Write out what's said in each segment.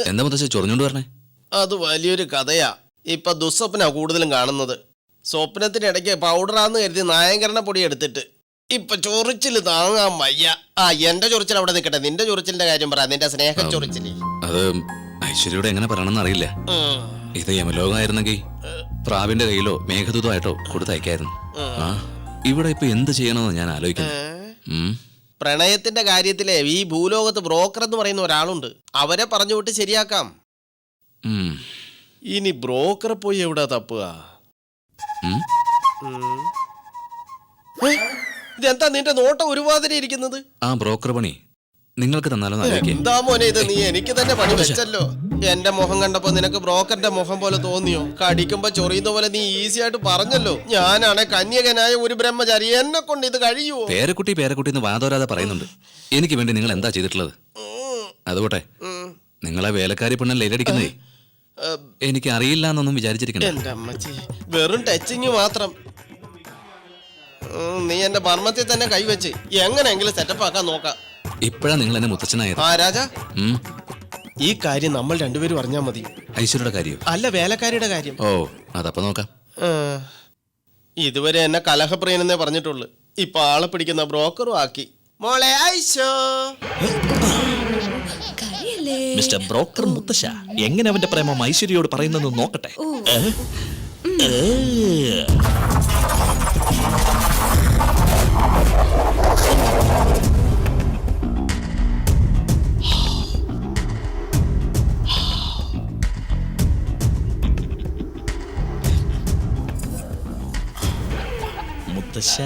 എന്താ മുത്തശ്ശ ചൊറിഞ്ഞോണ്ട് പറഞ്ഞേ? അത് വലിയൊരു കഥയാ. ഇപ്പൊ ദുസ്വപ്നാ കൂടുതലും കാണുന്നത്. സ്വപ്നത്തിനിടയ്ക്ക് പൗഡറാന്ന് കരുതി നായകരണ പൊടി എടുത്തിട്ട് ഇപ്പൊ ചൊറിച്ചില് താങ്ങാൻ വയ്യ. എന്റെ ചൊറിച്ചിൽ അവിടെ നിൽക്കട്ടെ, നിന്റെ ചൊറിച്ചിലിന്റെ കാര്യം പറ. നിന്റെ സ്നേഹം ചൊറിച്ചില് അത് ഐശ്വര്യയോട് എങ്ങനെ പറയണമെന്ന് അറിയില്ല. ഇത് യമലോകമായിരുന്നെങ്കിൽ പ്രാവിന്റെ കയ്യിലോ മേഘദൂതോ ആയിട്ടോ കൊടുത്തയക്കായിരുന്നു. ഇവിടെ ഇപ്പൊ എന്ത് ചെയ്യണമെന്ന് ഞാൻ ആലോചിക്കുന്നു. പ്രണയത്തിന്റെ കാര്യത്തിലെ ഈ ഭൂലോകത്ത് ബ്രോക്കർ എന്ന് പറയുന്ന ഒരാളുണ്ട്. അവരെ പറഞ്ഞു വിട്ട് ശരിയാക്കാം. ഇനി ബ്രോക്കറെ പോയി എവിടെ തപ്പുക? ഇതെന്താ നിന്റെ നോട്ടം ഒരുമാതിരി ഇരിക്കുന്നത്? ആ ബ്രോക്കർ പണി നിങ്ങൾക്ക് തന്നാലോ? എന്താ മോനെ ഇത്, നീ എനിക്ക് തന്നെ പണി വെച്ചല്ലോ. എന്റെ മുഖം കണ്ടപ്പോ നിനക്ക് ബ്രോക്കറിന്റെ മുഖം പോലെ തോന്നിയോ? കടിക്കുമ്പോ ചൊറിയുന്ന പോലെ നീ ഈസി ആയിട്ട് പറഞ്ഞല്ലോ. ഞാനാണ് കന്യകനായ ഒരു ബ്രഹ്മചാരി, എന്നെ കൊണ്ട് ഇത് കഴിയുമോ? പേരക്കുട്ടി എന്ന് വാദോരാതെ പറയുന്നുണ്ട്. എനിക്ക് വേണ്ടി നിങ്ങൾ എന്താ ചെയ്തിട്ടുള്ളത്? അതുകൊട്ടെ, നിങ്ങളെ വേലക്കാരി പെണ്ണ ലൈലടിക്കുന്നേ എനിക്ക് അറിയില്ല എന്നൊന്നും വിചാരിച്ചിരിക്കണ്ട. എന്റെ അമ്മച്ചി, വെറും ടച്ചിങ് മാത്രം. നീ എന്റെ മർമ്മത്തിൽ തന്നെ കൈവച്ച് എങ്ങനെയെങ്കിലും സെറ്റപ്പ് ആക്കാൻ നോക്കാം. ഇപ്പഴാ നിങ്ങൾ എന്നെ മുത്തച്ഛനായത്. രാജാ, ഈ കാര്യം നമ്മൾ രണ്ടുപേരും അറിഞ്ഞാ മതി. ഐശ്വര്യയുടെ കാര്യം അല്ല, വേലക്കാരിയുടെ കാര്യം. ഓ, അതപ്പോ നോക്കാം. ഇതുവരെ എന്നെ കലഹപ്രിയനെന്നേ പറഞ്ഞിട്ടുള്ളു. ഇപ്പൊ ആളെ പിടിക്കുന്ന ബ്രോക്കറും ആക്കി. മോളെ ഐശോ, മിസ്റ്റർ ബ്രോക്കർ മുത്തശ്ശ, എങ്ങനെ അവന്റെ പ്രേമം ഐശ്വര്യയോട് പറയുന്നെന്ന് നോക്കട്ടെ. മുത്തശ്ശ,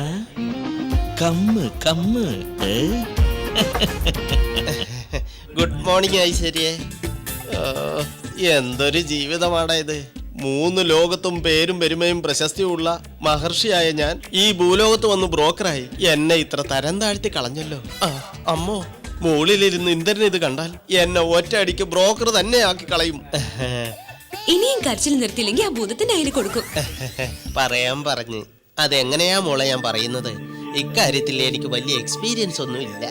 കമ്മ് കമ്മ്. ഗുഡ് മോർണിംഗ് ഐശ്വര്യേ. എന്തൊരു ജീവിതമാടാ ഇത്. 3 ലോകത്തും പേരും പെരുമയും പ്രശസ്തിയുള്ള മഹർഷിയായ ഞാൻ ഈ ഭൂലോകത്ത് വന്ന് ബ്രോക്കറായി. എന്നെ ഇത്ര തരം താഴ്ത്തി കളഞ്ഞല്ലോ. അമ്മോ, മുകളിലിരുന്ന് ഇന്ദ്രൻ ഇത് കണ്ടാൽ എന്നെ ഒറ്റയടിക്ക് ബ്രോക്കർ തന്നെ ആക്കി കളയും. ഇനിയും കരച്ചിൽ നിർത്തിയില്ലെങ്കിൽ ആ ഭൂതത്തിന്റെ കയ്യിൽ കൊടുക്കും. പറയാൻ പറഞ്ഞു. അതെങ്ങനെയാ മോളെ ഞാൻ പറയുന്നത്? ഇക്കാര്യത്തിൽ എനിക്ക് വലിയ എക്സ്പീരിയൻസ് ഒന്നും ഇല്ല.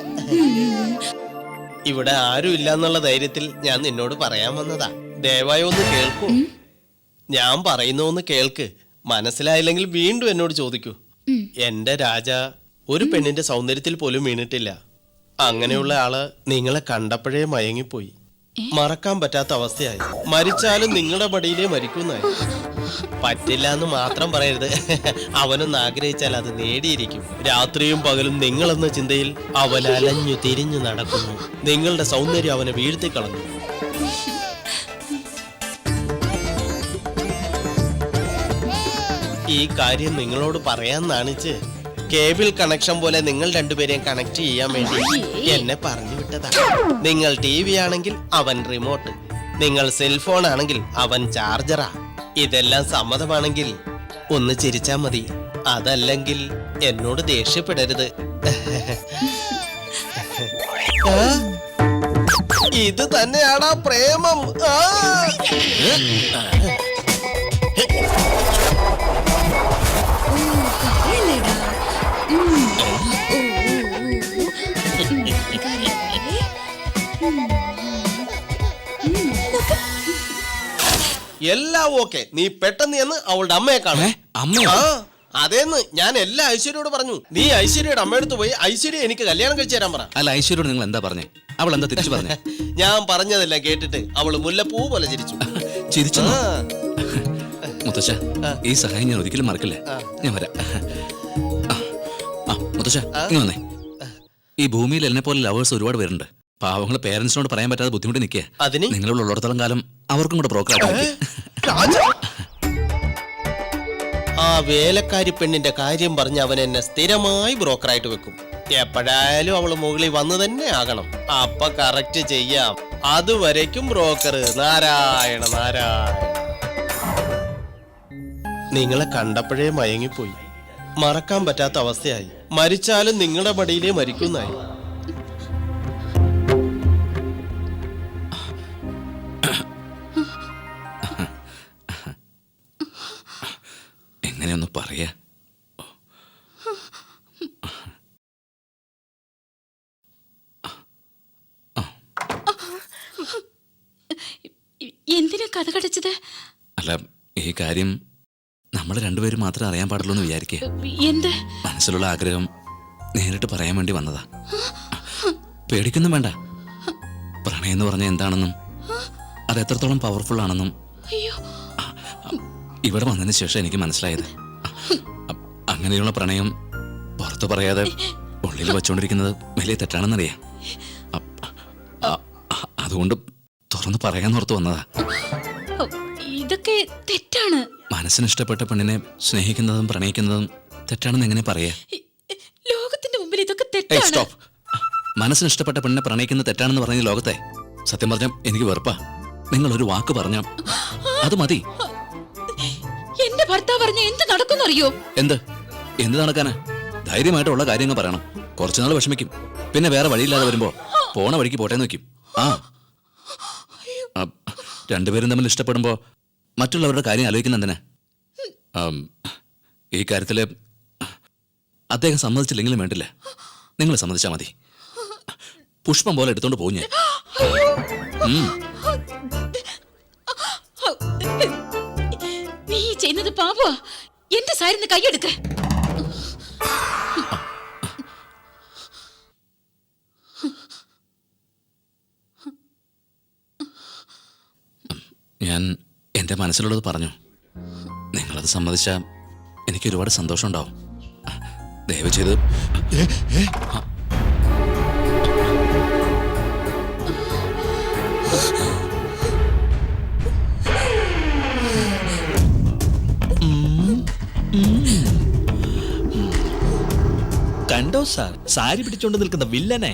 ഇവിടെ ആരും ഇല്ല എന്നുള്ള ധൈര്യത്തിൽ ഞാൻ നിന്നോട് പറയാൻ വന്നതാ. ദയവായി ഒന്ന് കേൾക്കൂ. ഞാൻ പറയുന്നൊന്ന് കേൾക്ക്. മനസ്സിലായില്ലെങ്കിൽ വീണ്ടും എന്നോട് ചോദിക്കൂ. എന്റെ രാജ ഒരു പെണ്ണിന്റെ സൗന്ദര്യത്തിൽ പോലും വീണിട്ടില്ല. അങ്ങനെയുള്ള ആള് നിങ്ങളെ കണ്ടപ്പോഴേ മയങ്ങിപ്പോയി. മറക്കാൻ പറ്റാത്ത അവസ്ഥയായി. മരിച്ചാലും നിങ്ങളുടെ മടിയിലേ മരിക്കുന്നായി. പറ്റില്ല എന്ന് മാത്രം പറയരുത്. അവനൊന്ന് ആഗ്രഹിച്ചാൽ അത് നേടിയിരിക്കും. രാത്രിയും പകലും നിങ്ങളെന്ന ചിന്തയിൽ അവൻ അലഞ്ഞു തിരിഞ്ഞു നടക്കുന്നു. നിങ്ങളുടെ സൗന്ദര്യം അവനെ വീഴ്ത്തിക്കളഞ്ഞു. ഈ കാര്യം നിങ്ങളോട് പറയാൻ നാണിച്ച് കേബിൾ കണക്ഷൻ പോലെ നിങ്ങൾ രണ്ടുപേരെയും കണക്ട് ചെയ്യാൻ വേണ്ടി എന്നെ പറഞ്ഞു വിട്ടതാ. നിങ്ങൾ TV ആണെങ്കിൽ അവൻ റിമോട്ട്, നിങ്ങൾ സെൽഫോൺ ആണെങ്കിൽ അവൻ ചാർജറാ. ഇതെല്ലാം സമ്മതമാണെങ്കിൽ ഒന്ന് ചിരിച്ചാ മതി. അതല്ലെങ്കിൽ എന്നോട് ദേഷ്യപ്പെടരുത്. ഇത് തന്നെയാടാ പ്രേമം. എല്ലാം ഓക്കെ. നീ പെട്ടെന്ന് എന്ന് അവളുടെ അമ്മയെ കാണും. അതേന്ന് ഞാൻ എല്ലാ ഐശ്വര്യയോട് പറഞ്ഞു. നീ ഐശ്വര്യയുടെ അമ്മയെടുത്ത് പോയി ഐശ്വര്യ എനിക്ക് കല്യാണം കഴിച്ചു തരാൻ പറ. അല്ല, ഐശ്വര്യോട് നിങ്ങൾ എന്താ പറഞ്ഞേ? അവൾ എന്താ തിരിച്ചു പറഞ്ഞേ? ഞാൻ പറഞ്ഞതെല്ലാം കേട്ടിട്ട് അവള് മുല്ലപ്പൂ പോലെ ചിരിച്ചു. ചിരിച്ചു? മുത്തശ്ശ, ഈ സഹായം ഞാൻ ഒരിക്കലും മറക്കില്ല. ഞാൻ വരാം. മുത്തശ്ശ, ഇങ്ങ് വന്നേ. ഈ ഭൂമിയിൽ എന്നെ പോലെ ലവേഴ്സ് ഒരുപാട് പേരുണ്ട്. പാവങ്ങളെ പേരൻസിനോട് പറയാൻ പറ്റാതെ ബുദ്ധിമുട്ട് നിൽക്കുക. അതിന് നിങ്ങളുള്ള ഉള്ളിടത്തോളം കാലം അവർക്കും കൂടെ ബ്രോക്കറായിട്ട്. ആ വേലക്കാരി പെണ്ണിന്റെ കാര്യം പറഞ്ഞ് അവൻ എന്നെ സ്ഥിരമായി ബ്രോക്കറായിട്ട് വെക്കും. എപ്പോഴായാലും അവള് മുകളിൽ വന്ന് തന്നെ ആകണം. അപ്പൊ കറക്റ്റ് ചെയ്യാം. അതുവരയ്ക്കും ബ്രോക്കർ. നാരായണ നാരായണ. നിങ്ങളെ കണ്ടപ്പോഴേ മയങ്ങിപ്പോയി. മറക്കാൻ പറ്റാത്ത അവസ്ഥയായി. മരിച്ചാലും നിങ്ങളുടെ മടിയിലേ മരിക്കുന്നായി. എങ്ങനെയൊന്ന് പറയാ? കഥ കടച്ചത്? അല്ല, ഈ കാര്യം നമ്മൾ രണ്ടുപേരും മാത്രമേ അറിയാൻ പാടുള്ളൂ എന്ന് വിചാരിക്കേ. എന്ത്? മനസ്സിലുള്ള ആഗ്രഹം നേരിട്ട് പറയാൻ വേണ്ടി വന്നതാ. പേടിക്കൊന്നും വേണ്ട. പ്രണയം എന്ന് പറഞ്ഞാൽ എന്താണെന്നും അത് എത്രത്തോളം പവർഫുൾ ആണെന്നും അയ്യോ, ഇവിടെ വന്നതിന് ശേഷം എനിക്ക് മനസ്സിലായത്. അങ്ങനെയുള്ള പ്രണയം പുറത്തു പറയാതെ ഉള്ളിൽ വച്ചുകൊണ്ടിരിക്കുന്നത് വലിയ തെറ്റാണെന്നറിയാം. അതുകൊണ്ട് തുറന്നു പറയാന്നോർത്ത് വന്നതാ. ഇതൊക്കെ തെറ്റാണ്. മനസ്സിന് ഇഷ്ടപ്പെട്ട പെണ്ണിനെ സ്നേഹിക്കുന്നതും പ്രണയിക്കുന്നതും തെറ്റാണെന്ന് എങ്ങനെ പറയാ? ലോകത്തിന്റെ മുമ്പിൽ ഇതൊക്കെ ഏയ്, തെറ്റാണ്. സ്റ്റോപ്പ്. മനസ്സിന് ഇഷ്ടപ്പെട്ട പെണ്ണിനെ പ്രണയിക്കുന്നത് തെറ്റാണെന്ന് പറഞ്ഞ ലോകത്തെ സത്യം പറഞ്ഞാൽ എനിക്ക് വെറുപ്പാ. നിങ്ങൾ ഒരു വാക്ക് പറഞ്ഞ അത് മതി. എന്റെ ഭർത്താവ് പറഞ്ഞ എന്ത് നടക്കുന്നറിയോ? എന്ത് എന്ത് നടക്കാനാ? ധൈര്യമായിട്ടുള്ള കാര്യങ്ങൾ പറയണം. കുറച്ചുനാൾ വിഷമിക്കും, പിന്നെ വേറെ വഴിയില്ലാതെ വരുമ്പോ പോണ വഴിക്ക് പോട്ടേന്ന് വെക്കും. രണ്ടുപേരും തമ്മിൽ ഇഷ്ടപ്പെടുമ്പോ മറ്റുള്ളവരുടെ കാര്യം ആലോചിക്കുന്ന എന്തിനാ? ഈ കാര്യത്തില് അദ്ദേഹം സമ്മതിച്ചില്ലെങ്കിലും വേണ്ടില്ല, നിങ്ങൾ സമ്മതിച്ചാ മതി. പുഷ്പം പോലെ എടുത്തോണ്ട് പോകും ഞാൻ. നീ ചെയ്യുന്നത് പാപമാ. എന്റെ സാരിന്ന് കൈയെടുക്ക. ഞാൻ എൻ്റെ മനസ്സിലുള്ളത് പറഞ്ഞു. നിങ്ങളത് സമ്മതിച്ചാൽ എനിക്ക് ഒരുപാട് സന്തോഷം ഉണ്ടാവും. ദയവ് ചെയ്ത് കണ്ടോ സാർ, സാരി പിടിച്ചോണ്ട് നിൽക്കുന്ന വില്ലനെ.